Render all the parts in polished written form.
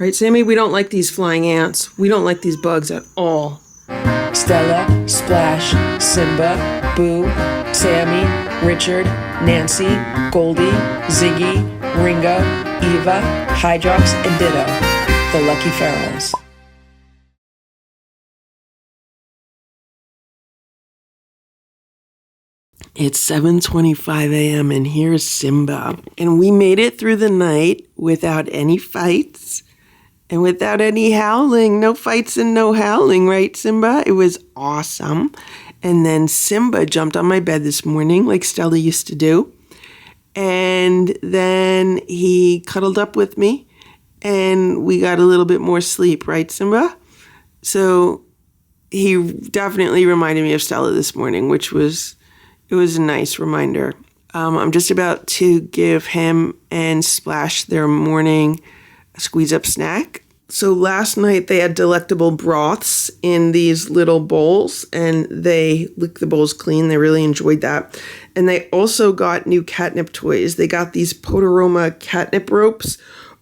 Right, Sammy? We don't like these flying ants. We don't like these bugs at all. Stella, Splash, Simba, Boo, Sammy, Richard, Nancy, Goldie, Ziggy, Ringo, Eva, Hydrox, and Ditto, the Lucky Ferals. It's 7:25 a.m. and here's Simba. And we made it through the night without any fights and without any howling. No fights and no howling, right, Simba? It was awesome. And then Simba jumped on my bed this morning like Stella used to do. And then he cuddled up with me and we got a little bit more sleep, right, Simba? So he definitely reminded me of Stella this morning, it was a nice reminder. I'm just about to give him and Splash their morning squeeze-up snack. So last night they had delectable broths in these little bowls, and they licked the bowls clean. They really enjoyed that. And they also got new catnip toys. They got these Podoroma catnip ropes.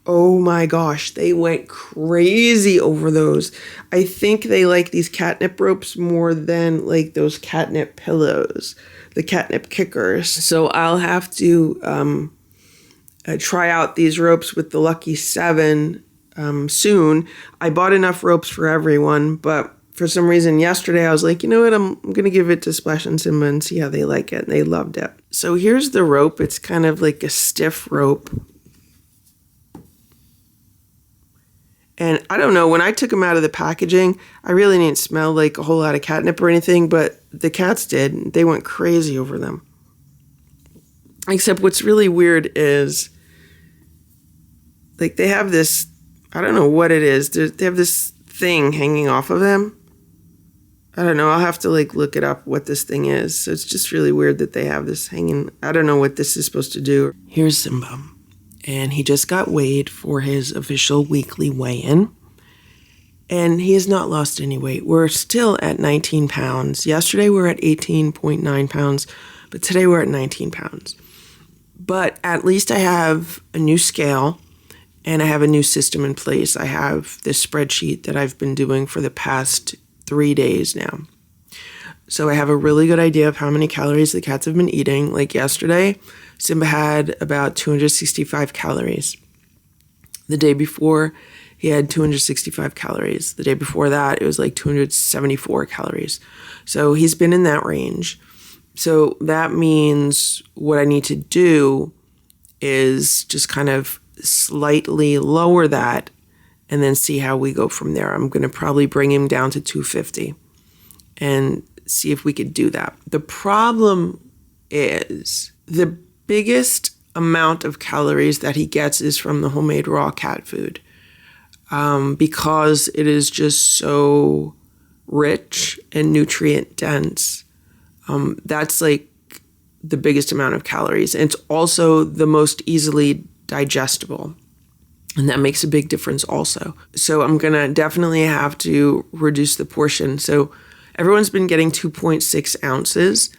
Oh my gosh, they went crazy over those. I think they like these catnip ropes more than like those catnip pillows, the catnip kickers. So I'll have to try out these ropes with the Lucky 7 soon. I bought enough ropes for everyone, but for some reason yesterday I was like, you know what, I'm going to give it to Splash and Simba and see how they like it. And they loved it. So here's the rope. It's kind of like a stiff rope. And I don't know, when I took them out of the packaging, I really didn't smell like a whole lot of catnip or anything, but the cats did. They went crazy over them. Except what's really weird is, like, they have this, I don't know what it is. They have this thing hanging off of them. I don't know. I'll have to, like, look it up what this thing is. So it's just really weird that they have this hanging. I don't know what this is supposed to do. Here's Simba. And he just got weighed for his official weekly weigh-in. And he has not lost any weight. We're still at 19 pounds. Yesterday we were at 18.9 pounds, but today we're at 19 pounds. But at least I have a new scale and I have a new system in place. I have this spreadsheet that I've been doing for the past 3 days now. So I have a really good idea of how many calories the cats have been eating. Like yesterday, Simba had about 265 calories. The day before, he had 265 calories. The day before that, it was like 274 calories. So he's been in that range. So that means what I need to do is just kind of slightly lower that and then see how we go from there. I'm going to probably bring him down to 250 and see if we could do that. The problem is the biggest amount of calories that he gets is from the homemade raw cat food because it is just so rich and nutrient dense. That's like the biggest amount of calories. And it's also the most easily digestible. And that makes a big difference also. So I'm going to definitely have to reduce the portion. So everyone's been getting 2.6 ounces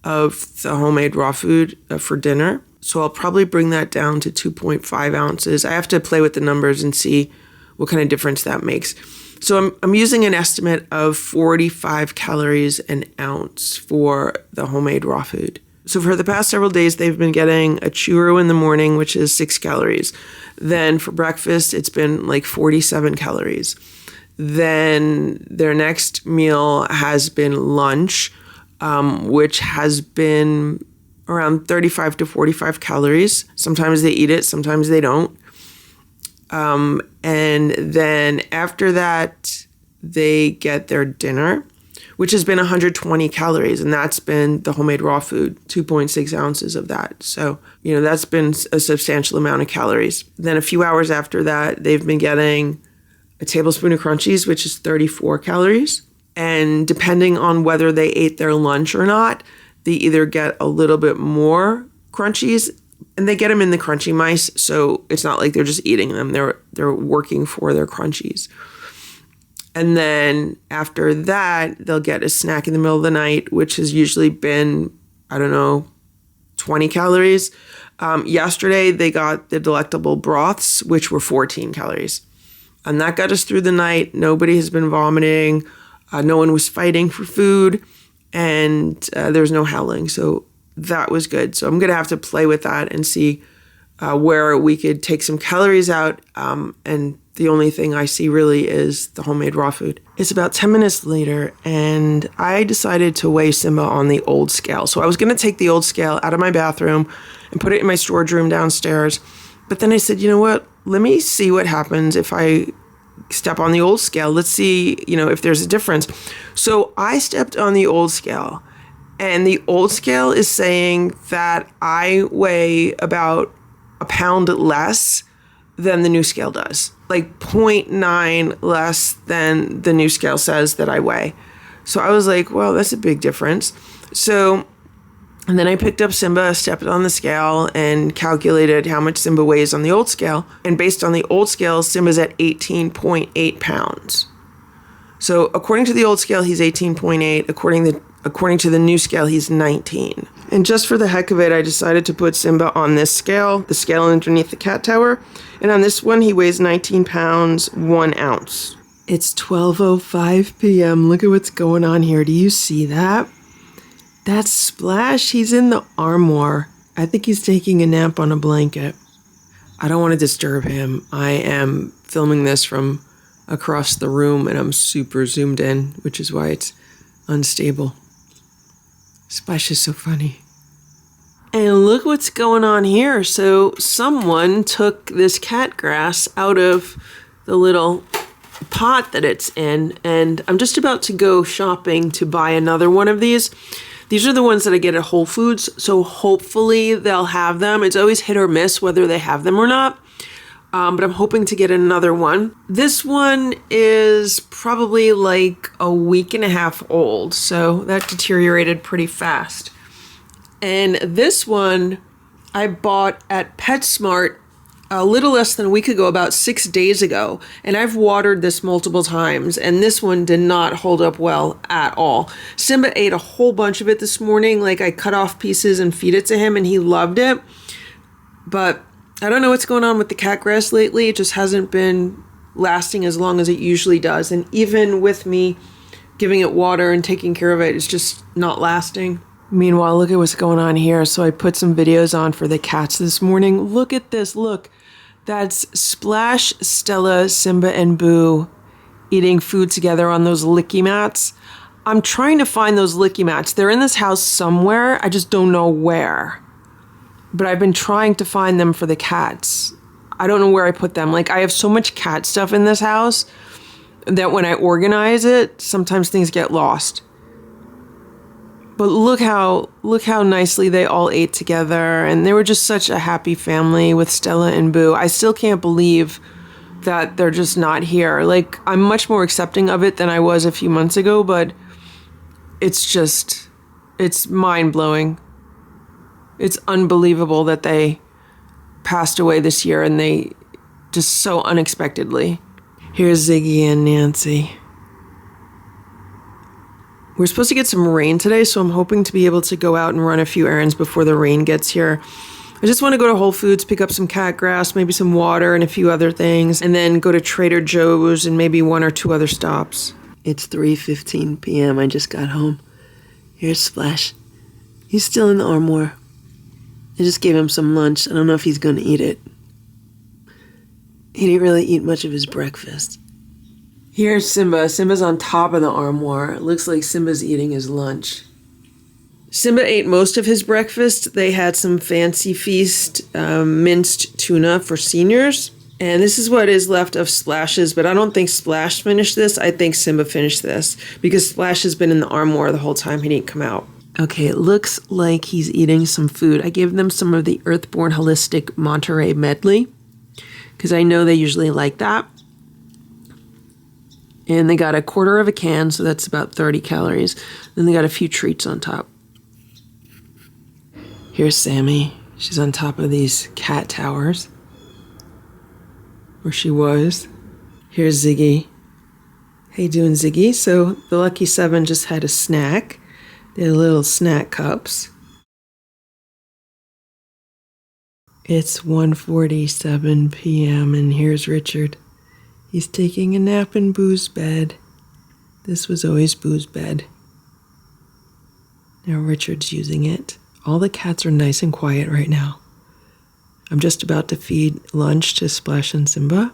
of the homemade raw food for dinner. So I'll probably bring that down to 2.5 ounces. I have to play with the numbers and see what kind of difference that makes. So I'm using an estimate of 45 calories an ounce for the homemade raw food. So for the past several days, they've been getting a churro in the morning, which is 6 calories. Then for breakfast, it's been like 47 calories. Then their next meal has been lunch, which has been around 35 to 45 calories. Sometimes they eat it, sometimes they don't. And then after that, they get their dinner, which has been 120 calories, and that's been the homemade raw food, 2.6 ounces of that. So, that's been a substantial amount of calories. Then a few hours after that, they've been getting a tablespoon of crunchies, which is 34 calories. And depending on whether they ate their lunch or not, they either get a little bit more crunchies, and they get them in the crunchy mice, so it's not like they're just eating them. They're working for their crunchies. And then after that, they'll get a snack in the middle of the night, which has usually been, 20 calories. Yesterday, they got the delectable broths, which were 14 calories. And that got us through the night. Nobody has been vomiting. No one was fighting for food. And there was no howling. So that was good. So I'm going to have to play with that and see where we could take some calories out. And the only thing I see really is the homemade raw food. It's about 10 minutes later, and I decided to weigh Simba on the old scale. So I was going to take the old scale out of my bathroom and put it in my storage room downstairs. But then I said, you know what? Let me see what happens if I step on the old scale. Let's see, if there's a difference. So I stepped on the old scale, and the old scale is saying that I weigh about a pound less than the new scale does. Like 0.9 less than the new scale says that I weigh. So I was like, well, that's a big difference. And then I picked up Simba, stepped on the scale, and calculated how much Simba weighs on the old scale. And based on the old scale, Simba's at 18.8 pounds. So according to the old scale, he's 18.8. According to the new scale, he's 19. And just for the heck of it, I decided to put Simba on this scale, the scale underneath the cat tower. And on this one, he weighs 19 pounds, 1 ounce. It's 12:05 p.m. Look at what's going on here. Do you see that? That's Splash. He's in the armoire. I think he's taking a nap on a blanket. I don't want to disturb him. I am filming this from across the room, and I'm super zoomed in, which is why it's unstable. Splash is so funny. And look what's going on here. So someone took this cat grass out of the little pot that it's in, and I'm just about to go shopping to buy another one of these. These are the ones that I get at Whole Foods, so hopefully they'll have them. It's always hit or miss whether they have them or not, but I'm hoping to get another one. This one is probably like a week and a half old, so that deteriorated pretty fast. And this one I bought at PetSmart a little less than a week ago, about 6 days ago. And I've watered this multiple times, and this one did not hold up well at all. Simba ate a whole bunch of it this morning. Like, I cut off pieces and feed it to him, and he loved it. But I don't know what's going on with the cat grass lately. It just hasn't been lasting as long as it usually does. And even with me giving it water and taking care of it, it's just not lasting. Meanwhile, look at what's going on here. So I put some videos on for the cats this morning. Look at this. Look. That's Splash, Stella, Simba, and Boo eating food together on those licky mats. I'm trying to find those licky mats. They're in this house somewhere. I just don't know where. But I've been trying to find them for the cats. I don't know where I put them. Like, I have so much cat stuff in this house that when I organize it, sometimes things get lost. But look how nicely they all ate together, and they were just such a happy family with Stella and Boo. I still can't believe that they're just not here. Like, I'm much more accepting of it than I was a few months ago, but it's mind-blowing. It's unbelievable that they passed away this year, and they just so unexpectedly. Here's Ziggy and Nancy. We're supposed to get some rain today, so I'm hoping to be able to go out and run a few errands before the rain gets here. I just want to go to Whole Foods, pick up some cat grass, maybe some water and a few other things, and then go to Trader Joe's and maybe 1 or 2 other stops. It's 3:15 p.m. I just got home. Here's Splash. He's still in the armoire. I just gave him some lunch. I don't know if he's going to eat it. He didn't really eat much of his breakfast. Here's Simba. Simba's on top of the armoire. It looks like Simba's eating his lunch. Simba ate most of his breakfast. They had some Fancy Feast minced tuna for seniors. And this is what is left of Splash's, but I don't think Splash finished this. I think Simba finished this because Splash has been in the armoire the whole time. He didn't come out. Okay, it looks like he's eating some food. I gave them some of the Earthborn Holistic Monterey Medley because I know they usually like that. And they got a 1/4 of a can, so that's about 30 calories. Then they got a few treats on top. Here's Sammy. She's on top of these cat towers. Or she was. Here's Ziggy. How you doing, Ziggy? So the Lucky 7 just had a snack. They had little snack cups. It's 1:47 p.m. and here's Richard. He's taking a nap in Boo's bed. This was always Boo's bed. Now Richard's using it. All the cats are nice and quiet right now. I'm just about to feed lunch to Splash and Simba,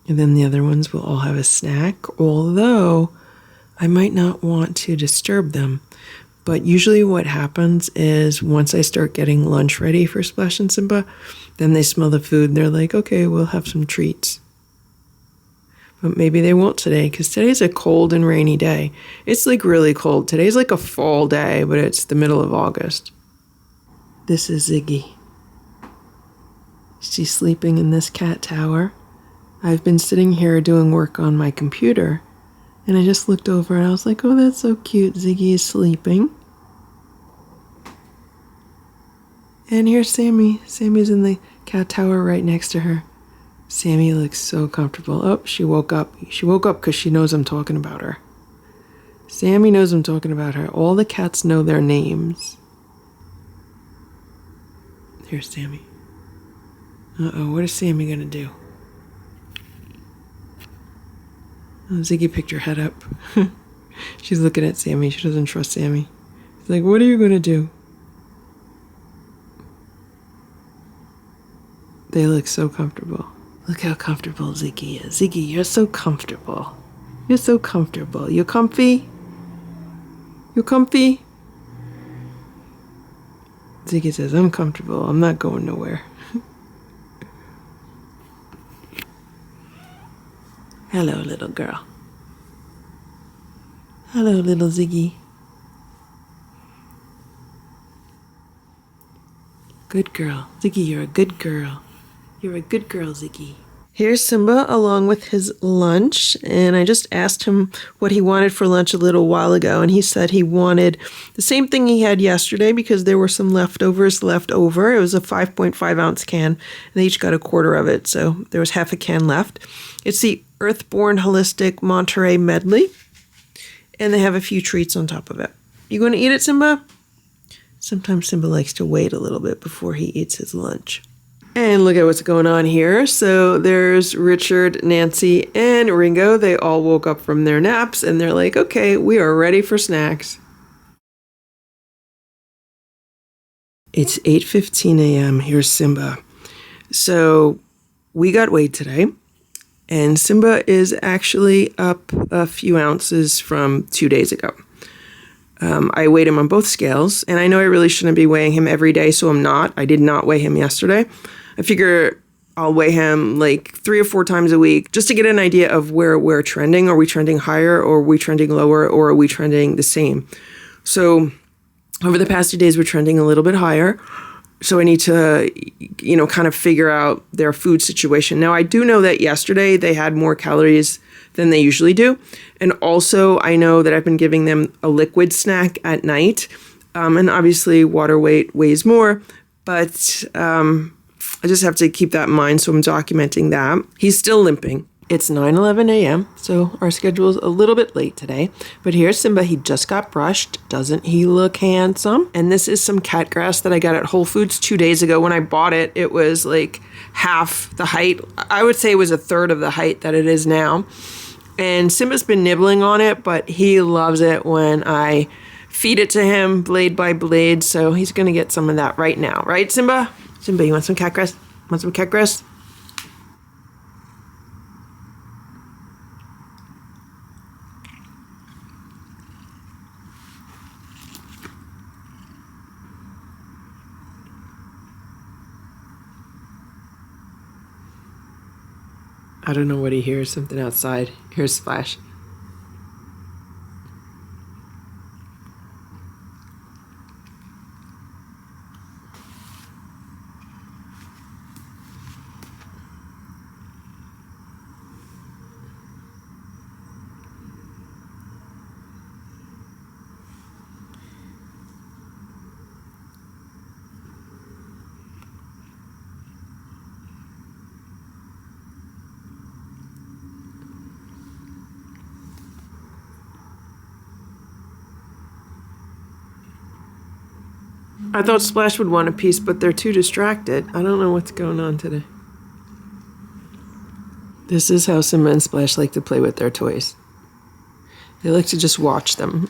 and then the other ones will all have a snack, although I might not want to disturb them. But usually what happens is once I start getting lunch ready for Splash and Simba, then they smell the food and they're like, okay, we'll have some treats. But maybe they won't today, because today's a cold and rainy day. It's like really cold. Today's like a fall day, but it's the middle of August. This is Ziggy. She's sleeping in this cat tower. I've been sitting here doing work on my computer, and I just looked over and I was like, oh, that's so cute. Ziggy is sleeping. And here's Sammy. Sammy's in the cat tower right next to her. Sammy looks so comfortable. Oh, she woke up. She woke up because she knows I'm talking about her. Sammy knows I'm talking about her. All the cats know their names. Here's Sammy. Uh-oh, what is Sammy gonna do? Oh, Ziggy picked her head up. She's looking at Sammy. She doesn't trust Sammy. She's like, what are you gonna do? They look so comfortable. Look how comfortable Ziggy is. Ziggy, you're so comfortable. You're so comfortable. You comfy? You comfy? Ziggy says, I'm comfortable. I'm not going nowhere. Hello, little girl. Hello, little Ziggy. Good girl. Ziggy, you're a good girl. You're a good girl, Ziggy. Here's Simba along with his lunch, and I just asked him what he wanted for lunch a little while ago, and he said he wanted the same thing he had yesterday because there were some leftovers left over. It was a 5.5 ounce can, and they each got a quarter of it, so there was half a can left. It's the Earthborn Holistic Monterey Medley, and they have a few treats on top of it. You going to eat it, Simba? Sometimes Simba likes to wait a little bit before he eats his lunch. And look at what's going on here. So there's Richard, Nancy, and Ringo. They all woke up from their naps and they're like, okay, we are ready for snacks. It's 8:15 a.m. Here's Simba. So we got weighed today, and Simba is actually up a few ounces from 2 days ago. I weighed him on both scales, and I know I really shouldn't be weighing him every day, so I'm not. I did not weigh him yesterday. I figure I'll weigh him like 3 or 4 times a week just to get an idea of where we're trending. Are we trending higher, or are we trending lower, or are we trending the same? So over the past 2 days, we're trending a little bit higher. So I need to, kind of figure out their food situation. Now, I do know that yesterday they had more calories than they usually do. And also, I know that I've been giving them a liquid snack at night. And obviously, water weight weighs more. But I just have to keep that in mind, so I'm documenting that. He's still limping. It's 9:11 a.m., so our schedule is a little bit late today. But here's Simba. He just got brushed. Doesn't he look handsome? And this is some cat grass that I got at Whole Foods 2 days ago. When I bought it, it was like half the height. I would say it was a third of the height that it is now. And Simba's been nibbling on it, but he loves it when I feed it to him blade by blade. So he's going to get some of that right now. Right, Simba? Simba, you want some cat grass? Want some cat grass? I don't know what he hears. Something outside. Here's Splash. I thought Splash would want a piece, but they're too distracted. I don't know what's going on today. This is how Simba and Splash like to play with their toys. They like to just watch them.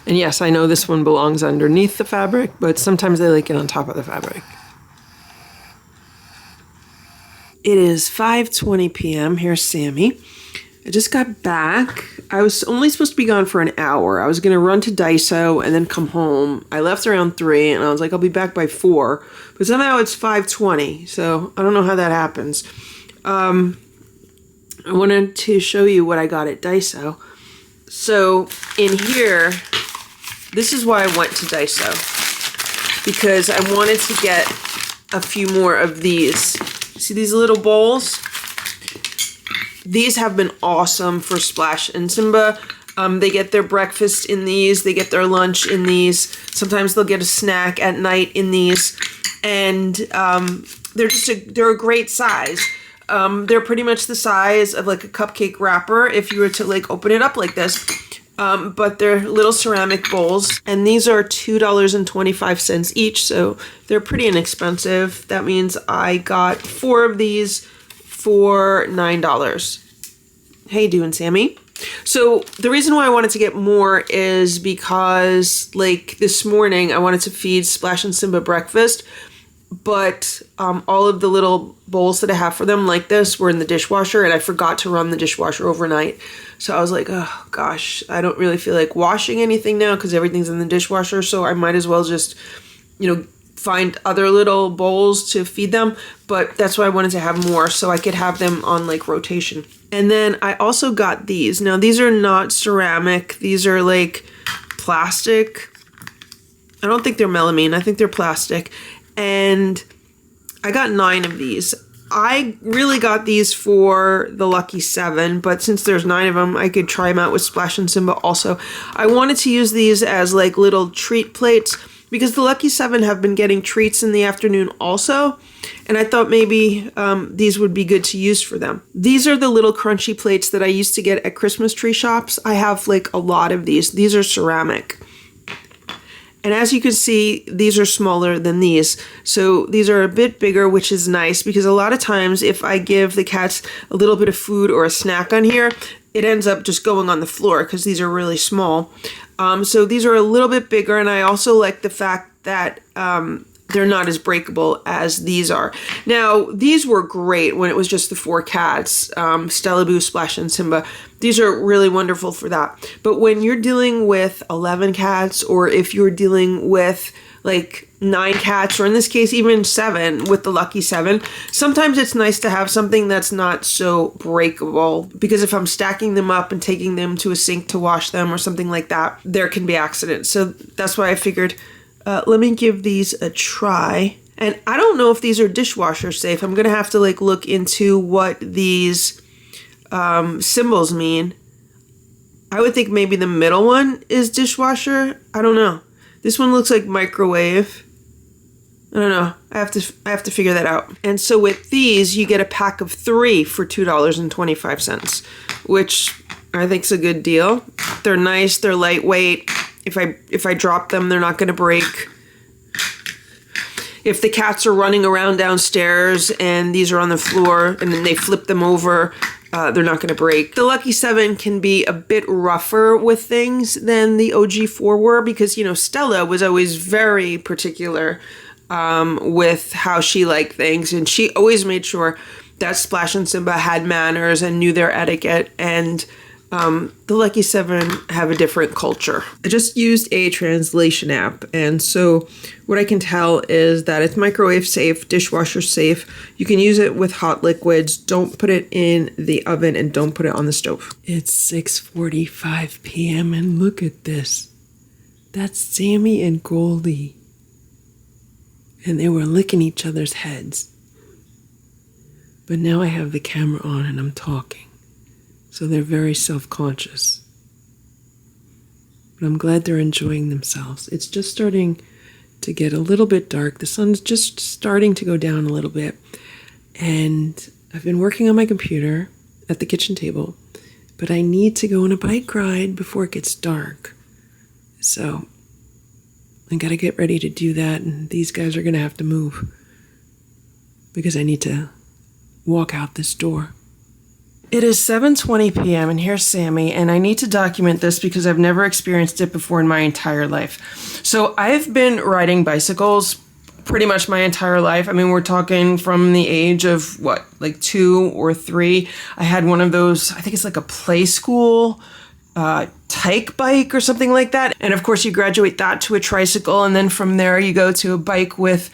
And yes, I know this one belongs underneath the fabric, but sometimes they like it on top of the fabric. It is 5:20 p.m. Here's Sammy. I just got back. I was only supposed to be gone for an hour. I was going to run to Daiso and then come home. I left around 3 and I was like, I'll be back by 4. But somehow it's 5:20, so I don't know how that happens. I wanted to show you what I got at Daiso. So in here, this is why I went to Daiso. Because I wanted to get a few more of these. See these little bowls? These have been awesome for Splash and Simba. They get their breakfast in these. They get their lunch in these. Sometimes they'll get a snack at night in these. And they're a great size. They're pretty much the size of like a cupcake wrapper if you were to like open it up like this. But they're little ceramic bowls, and these are $2.25 each, so they're pretty inexpensive. That means I got 4 of these for $9. How you doing, Sammy? So the reason why I wanted to get more is because like this morning I wanted to feed Splash and Simba breakfast, but all of the little bowls that I have for them like this were in the dishwasher, and I forgot to run the dishwasher overnight. So I was like, oh gosh, I don't really feel like washing anything now because everything's in the dishwasher, so I might as well just, find other little bowls to feed them. But that's why I wanted to have more so I could have them on like rotation. And then I also got these. Now these are not ceramic. These are like plastic. I don't think they're melamine. I think they're plastic. And I got 9 of these. I really got these for the Lucky 7, but since there's 9 of them, I could try them out with Splash and Simba also. I wanted to use these as like little treat plates because the Lucky 7 have been getting treats in the afternoon also, and I thought maybe these would be good to use for them. These are the little crunchy plates that I used to get at Christmas tree shops. I have like a lot of these. These are ceramic. And as you can see, these are smaller than these. So these are a bit bigger, which is nice because a lot of times if I give the cats a little bit of food or a snack on here, it ends up just going on the floor because these are really small. So these are a little bit bigger, and I also like the fact that they're not as breakable as these are. Now, these were great when it was just the 4 cats, Stella, Boo, Splash, and Simba. These are really wonderful for that. But when you're dealing with 11 cats, or if you're dealing with like 9 cats, or in this case, even 7 with the Lucky 7, sometimes it's nice to have something that's not so breakable, because if I'm stacking them up and taking them to a sink to wash them or something like that, there can be accidents. So that's why I figured, let me give these a try. And I don't know if these are dishwasher safe. I'm going to have to like look into what these symbols mean. I would think maybe the middle one is dishwasher. I don't know. This one looks like microwave. I don't know. I have to figure that out. And so with these, you get a pack of 3 for $2.25, which I think is a good deal. They're nice. They're lightweight. If I drop them, they're not going to break. If the cats are running around downstairs and these are on the floor and then they flip them over, they're not going to break. The Lucky 7 can be a bit rougher with things than the OG4 were because, Stella was always very particular with how she liked things, and she always made sure that Splash and Simba had manners and knew their etiquette, and the Lucky 7 have a different culture. I just used a translation app, and so what I can tell is that it's microwave safe, dishwasher safe. You can use it with hot liquids. Don't put it in the oven and don't put it on the stove. It's 6:45 p.m. and look at this. That's Sammy and Goldie. And they were licking each other's heads. But now I have the camera on and I'm talking. So they're very self-conscious. But I'm glad they're enjoying themselves. It's just starting to get a little bit dark. The sun's just starting to go down a little bit. And I've been working on my computer at the kitchen table, but I need to go on a bike ride before it gets dark. So I gotta get ready to do that, and these guys are gonna have to move because I need to walk out this door. It is 7:20 p.m. and here's Sammy, and I need to document this because I've never experienced it before in my entire life. So I've been riding bicycles pretty much my entire life. I mean, we're talking from the age of like 2 or 3. I had one of those, I think it's like a play school tyke bike or something like that. And of course you graduate that to a tricycle, and then from there you go to a bike with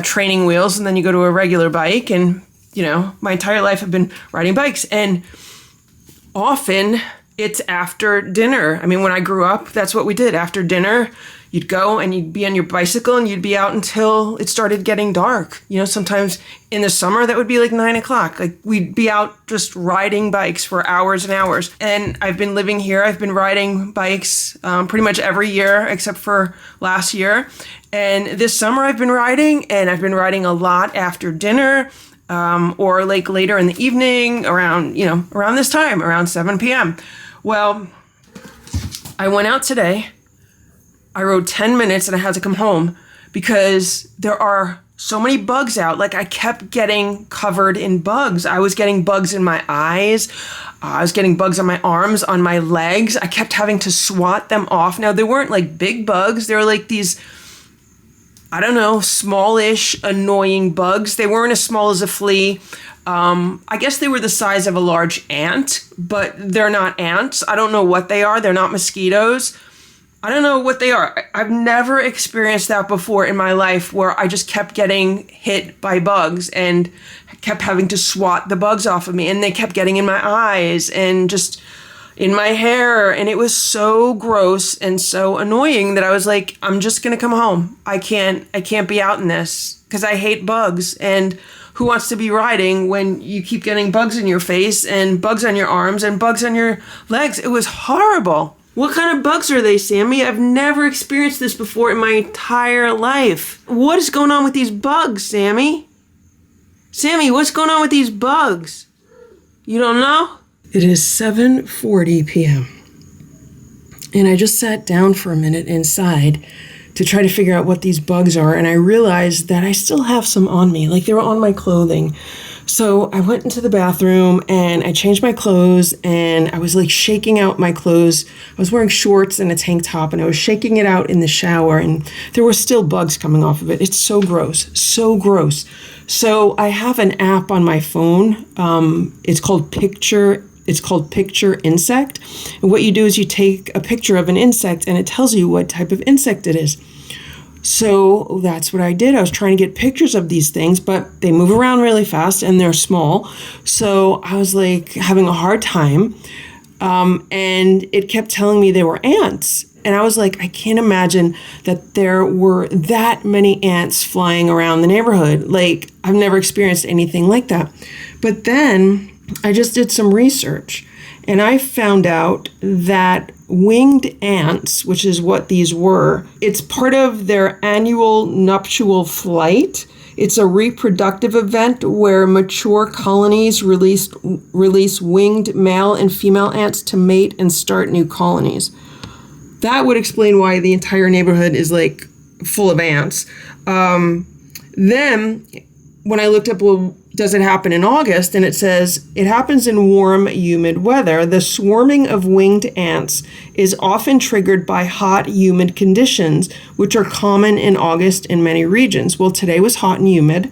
training wheels, and then you go to a regular bike. And my entire life I've been riding bikes, and often it's after dinner. I mean, when I grew up, that's what we did. After dinner, you'd go and you'd be on your bicycle and you'd be out until it started getting dark. Sometimes in the summer that would be like 9 o'clock. Like we'd be out just riding bikes for hours and hours. And I've been living here. I've been riding bikes pretty much every year except for last year. And this summer I've been riding, and I've been riding a lot after dinner. Or like later in the evening around this time, around 7 p.m. Well, I went out today. I rode 10 minutes and I had to come home because there are so many bugs out. Like I kept getting covered in bugs. I was getting bugs in my eyes. I was getting bugs on my arms, on my legs. I kept having to swat them off. Now, they weren't like big bugs. They were like these, I don't know, smallish, annoying bugs. They weren't as small as a flea. I guess they were the size of a large ant, but they're not ants. I don't know what they are. They're not mosquitoes. I don't know what they are. I've never experienced that before in my life, where I just kept getting hit by bugs and kept having to swat the bugs off of me. And they kept getting in my eyes and just in my hair. And it was so gross and so annoying that I was like, I'm just going to come home. I can't be out in this because I hate bugs. And who wants to be riding when you keep getting bugs in your face and bugs on your arms and bugs on your legs? It was horrible. What kind of bugs are they, Sammy? I've never experienced this before in my entire life. What is going on with these bugs, Sammy? Sammy, what's going on with these bugs? You don't know? It is 7:40 p.m. And I just sat down for a minute inside to try to figure out what these bugs are. And I realized that I still have some on me, like they were on my clothing. So I went into the bathroom and I changed my clothes, and I was like shaking out my clothes. I was wearing shorts and a tank top, and I was shaking it out in the shower, and there were still bugs coming off of it. It's so gross, so gross. So I have an app on my phone. It's called Picture Insect. And what you do is you take a picture of an insect and it tells you what type of insect it is. So that's what I did. I was trying to get pictures of these things, but they move around really fast and they're small. So I was like having a hard time. And it kept telling me they were ants. And I was like, I can't imagine that there were that many ants flying around the neighborhood. Like, I've never experienced anything like that. But then I just did some research, and I found out that winged ants, which is what these were, it's part of their annual nuptial flight. It's a reproductive event where mature colonies release winged male and female ants to mate and start new colonies. That would explain why the entire neighborhood is like full of ants. Then when I looked up, well, does it happen in August? And it says it happens in warm, humid weather. The swarming of winged ants is often triggered by hot, humid conditions, which are common in August in many regions. Well, today was hot and humid.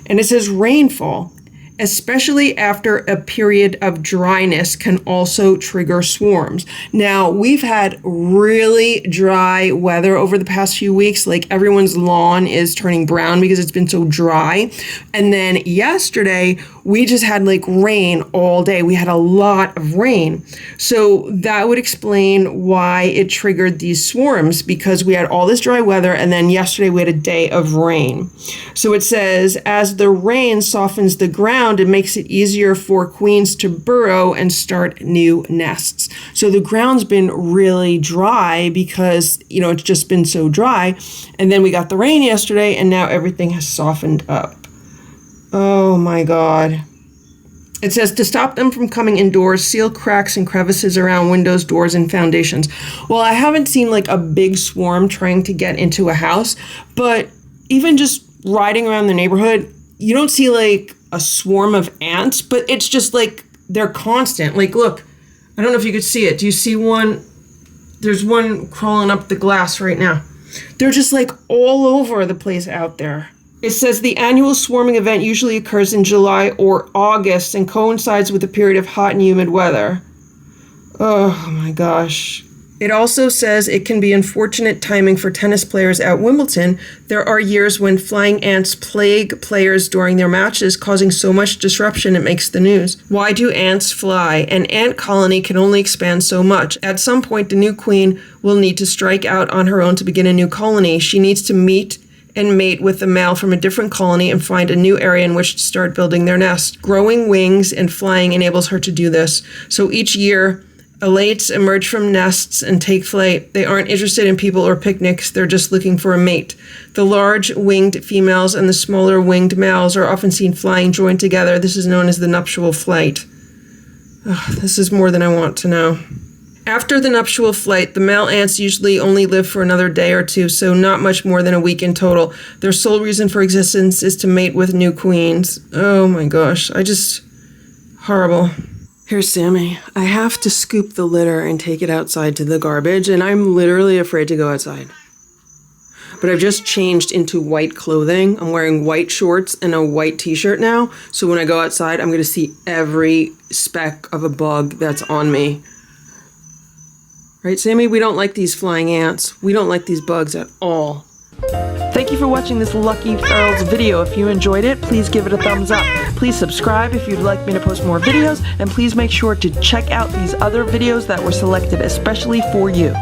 And it says rainfall, especially after a period of dryness, can also trigger swarms. Now, we've had really dry weather over the past few weeks. Like, everyone's lawn is turning brown because it's been so dry. And then yesterday, we just had like rain all day. We had a lot of rain. So that would explain why it triggered these swarms, because we had all this dry weather, and then yesterday we had a day of rain. So it says, as the rain softens the ground, it makes it easier for queens to burrow and start new nests. So the ground's been really dry because, it's just been so dry. And then we got the rain yesterday, and now everything has softened up. Oh my God. It says to stop them from coming indoors, seal cracks and crevices around windows, doors, and foundations. Well, I haven't seen like a big swarm trying to get into a house, but even just riding around the neighborhood, you don't see like a swarm of ants, but it's just like they're constant. Like, look, I don't know if you could see it. Do you see one? There's one crawling up the glass right now. They're just like all over the place out there. It says the annual swarming event usually occurs in July or August and coincides with a period of hot and humid weather. Oh my gosh. It also says it can be unfortunate timing for tennis players at Wimbledon. There are years when flying ants plague players during their matches, causing so much disruption it makes the news. Why do ants fly? An ant colony can only expand so much. At some point, the new queen will need to strike out on her own to begin a new colony. She needs to meet and mate with a male from a different colony and find a new area in which to start building their nest. Growing wings and flying enables her to do this. So each year, elates emerge from nests and take flight. They aren't interested in people or picnics. They're just looking for a mate. The large winged females and the smaller winged males are often seen flying joined together. This is known as the nuptial flight. This is more than I want to know. After the nuptial flight, the male ants usually only live for another day or two, so not much more than a week in total. Their sole reason for existence is to mate with new queens. Oh my gosh, horrible. Here's Sammy. I have to scoop the litter and take it outside to the garbage, and I'm literally afraid to go outside. But I've just changed into white clothing. I'm wearing white shorts and a white t-shirt now, so when I go outside, I'm going to see every speck of a bug that's on me. Right, Sammy? We don't like these flying ants. We don't like these bugs at all. Thank you for watching this Lucky Ferals video. If you enjoyed it, please give it a thumbs up. Please subscribe if you'd like me to post more videos, and please make sure to check out these other videos that were selected especially for you.